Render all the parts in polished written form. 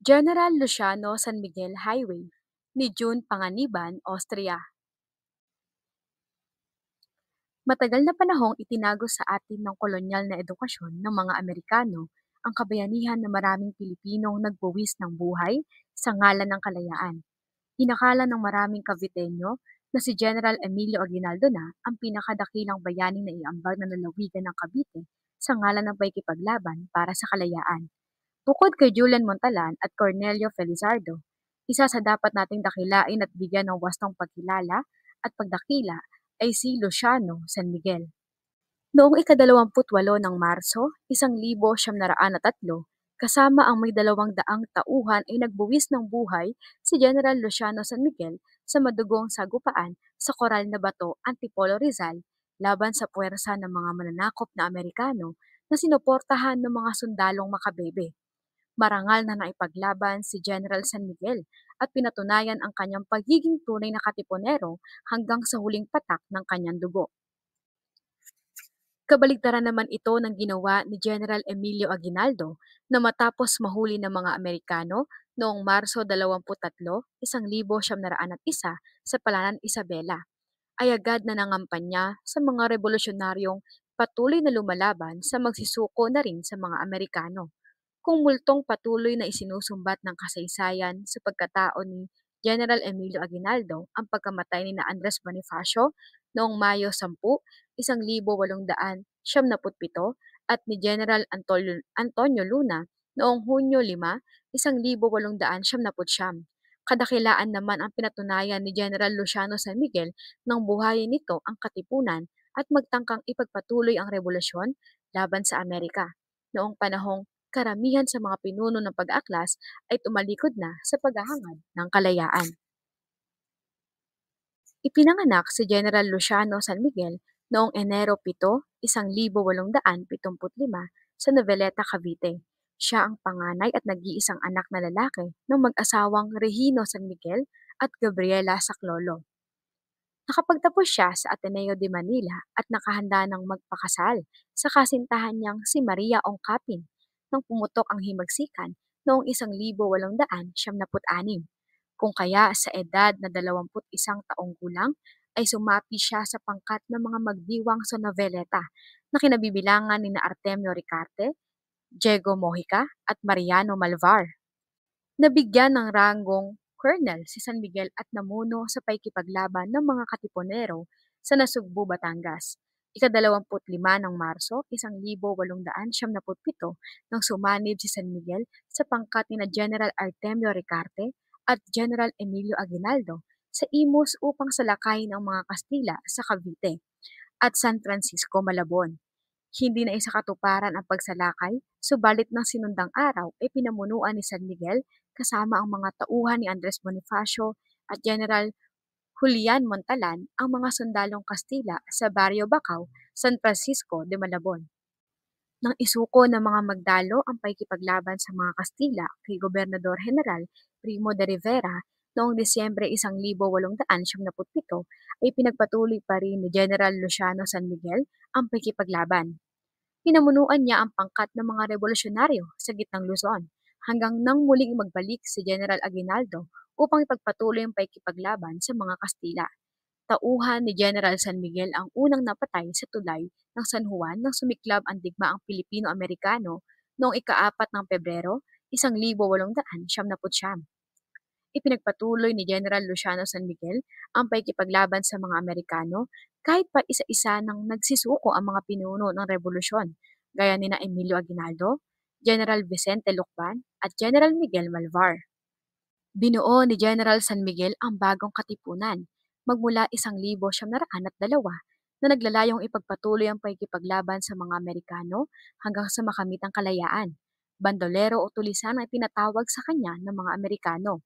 General Luciano San Miguel Highway ni June Panganiban, Austria. Matagal na panahong itinago sa atin ng kolonyal na edukasyon ng mga Amerikano ang kabayanihan na maraming Pilipinong nagbuwis ng buhay sa ngalan ng kalayaan. Inakala ng maraming Caviteño na si General Emilio Aguinaldo na ang pinakadakilang bayaning naiambag na nalawigan ng Cavite sa ngalan ng paikipaglaban para sa kalayaan. Bukod kay Julian Montalan at Cornelio Felizardo, isa sa dapat nating dakilain at bigyan ng wastong pagkilala at pagdakila ay si Luciano San Miguel. Noong ika-28 ng Marso, 1903, kasama ang may 200 tauhan ay nagbuwis ng buhay si General Luciano San Miguel sa madugong sagupaan sa Coral na Bato, Antipolo Rizal, laban sa puwersa ng mga mananakop na Amerikano na sinuportahan ng mga sundalong Makabebe. Marangal na naipaglaban si General San Miguel at pinatunayan ang kanyang pagiging tunay na katipunero hanggang sa huling patak ng kanyang dugo. Kabaligtaran naman ito ng ginawa ni General Emilio Aguinaldo na matapos mahuli ng mga Amerikano noong Marso 23, 1901 sa Palanan Isabela, ay agad na nangampanya sa mga revolusyonaryong patuloy na lumalaban sa magsisuko na rin sa mga Amerikano. Kung multong patuloy na isinusumbat ng kasaysayan sa pagkatao ni General Emilio Aguinaldo ang pagkamatay ni na Andres Bonifacio noong Mayo 10, 1877 at ni General Antonio Luna noong Hunyo 5, 1879. Kadakilaan naman ang pinatunayan ni General Luciano San Miguel nang buhayin nito ang katipunan at magtangkang ipagpatuloy ang revolusyon laban sa Amerika. Noong panahong karamihan sa mga pinuno ng pag-aaklas ay tumalikod na sa paghahangad ng kalayaan. Ipinanganak si General Luciano San Miguel noong Enero 7, 1875 sa Noveleta, Cavite. Siya ang panganay at nag-iisang anak na lalaki ng mag-asawang Regino San Miguel at Gabriela Saclolo. Nakapagtapos siya sa Ateneo de Manila at nakahanda ng magpakasal sa kasintahan niyang si Maria Ongkapin nang pumutok ang himagsikan noong 1876. Kung kaya sa edad na 21 gulang ay sumapi siya sa pangkat ng mga magdiwang sa noveleta na kinabibilangan ni na Artemio Ricarte, Diego Mojica at Mariano Malvar. Nabigyan ng ranggong colonel si San Miguel at namuno sa paikipaglaban ng mga katipunero sa Nasugbu, Batangas. Ika-25 ng Marso, 1877 nang sumanib si San Miguel sa pangkat ni na General Artemio Ricarte at General Emilio Aguinaldo sa Imus upang salakayin ang mga Kastila sa Cavite at San Francisco, Malabon. Hindi na isa katuparan ang pagsalakay, subalit ng sinundang araw ay pinamunuan ni San Miguel kasama ang mga tauhan ni Andres Bonifacio at General Julian Montalan ang mga sundalong Kastila sa Barrio Bacau, San Francisco de Malabon. Nang isuko ng mga magdalo ang paikipaglaban sa mga Kastila kay Gobernador General Primo de Rivera noong Disyembre 1877 ay pinagpatuloy pa rin ni General Luciano San Miguel ang paikipaglaban. Pinamunuan niya ang pangkat ng mga revolusyonaryo sa gitnang Luzon hanggang nang muling magbalik si General Aguinaldo upang ipagpatuloy ang paikipaglaban sa mga Kastila. Tauhan ni General San Miguel ang unang napatay sa tulay ng San Juan nang sumiklab ang digmaang Pilipino-Amerikano noong ika-4 ng Pebrero, 1879. Ipinagpatuloy ni General Luciano San Miguel ang paikipaglaban sa mga Amerikano kahit pa isa-isa nang nagsisuko ang mga pinuno ng revolusyon, gaya ni na Emilio Aguinaldo, General Vicente Lucban at General Miguel Malvar. Binuo ni General San Miguel ang bagong katipunan magmula 1902 na naglalayong ipagpatuloy ang paikipaglaban sa mga Amerikano hanggang sa makamit ang kalayaan. Bandolero o tulisan ay tinatawag sa kanya ng mga Amerikano.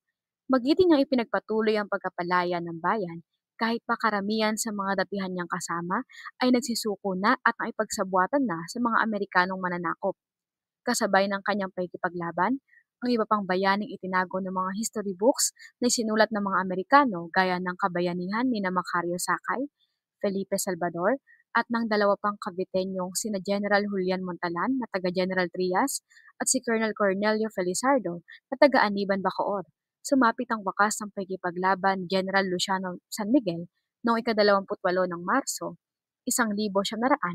Magiting niyang ipinagpatuloy ang pagkapalaya ng bayan kahit pa karamihan sa mga datihan niyang kasama ay nagsisuko na at naipagsabuatan na sa mga Amerikanong mananakop. Kasabay ng kanyang pakikipaglaban, ang iba pang bayaning itinago ng mga history books na sinulat ng mga Amerikano gaya ng Kabayanihan ni na Macario Sakay, Felipe Salvador, at ng dalawa pang Caviteñong sina General Julian Montalan na taga General Trias at si Colonel Cornelio Felizardo na taga Aniban Bacoor. Sumapit ang wakas ng pagkipaglaban ni General Luciano San Miguel noong ika-28 ng Marso, 1903.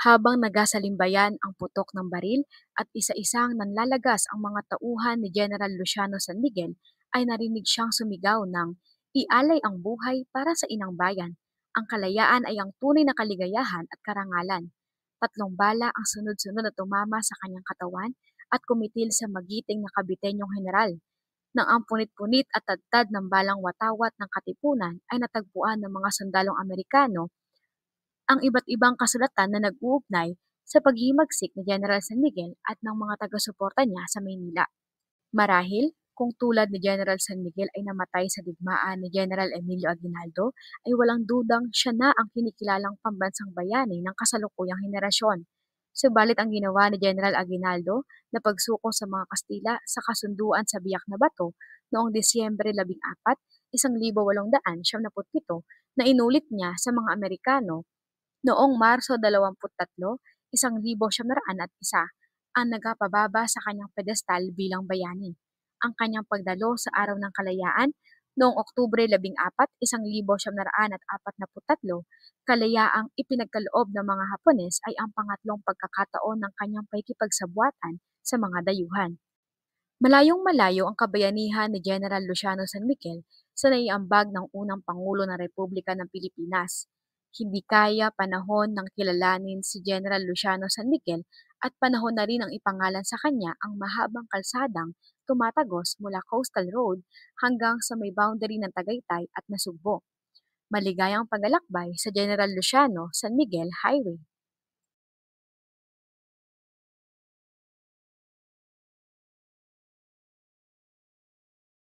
Habang nagasalimbayan ang putok ng baril at isa-isang nanlalagas ang mga tauhan ni General Luciano San Miguel, ay narinig siyang sumigaw ng "Ialay ang buhay para sa inang bayan. Ang kalayaan ay ang tunay na kaligayahan at karangalan." 3 bala ang sunod-sunod na tumama sa kanyang katawan at kumitil sa magiting na Kabitenyong General. Nang ang punit-punit at tadtad ng balang watawat ng katipunan ay natagpuan ng mga sundalong Amerikano, ang iba't ibang kasulatan na nag-uugnay sa paghihimagsik ni General San Miguel at ng mga taga-suporta niya sa Maynila. Marahil, kung tulad ni General San Miguel ay namatay sa digmaan ni General Emilio Aguinaldo, ay walang dudang siya na ang kinikilalang pambansang bayani ng kasalukuyang henerasyon. Subalit ang ginawa ni General Aguinaldo na pagsuko sa mga Kastila sa kasunduan sa Biak na Bato noong Disyembre 14, 1897 na inulit niya sa mga Amerikano noong Marso 23, 1901, ang nagpababa sa kanyang pedestal bilang bayani. Ang kanyang pagdalo sa Araw ng Kalayaan noong Oktubre 14, 1943, kalayaang ipinagkaloob ng mga Hapones, ay ang pangatlong pagkakataon ng kanyang pakikipagsabwatan sa mga dayuhan. Malayong-malayo ang kabayanihan ni General Luciano San Miguel sa naiambag ng unang Pangulo ng Republika ng Pilipinas. Hindi kaya panahon ng kilalanin si General Luciano San Miguel at panahon na rin ang ipangalan sa kanya ang mahabang kalsadang tumatagos mula Coastal Road hanggang sa may boundary ng Tagaytay at Nasugbo. Maligayang paglalakbay sa General Luciano San Miguel Highway.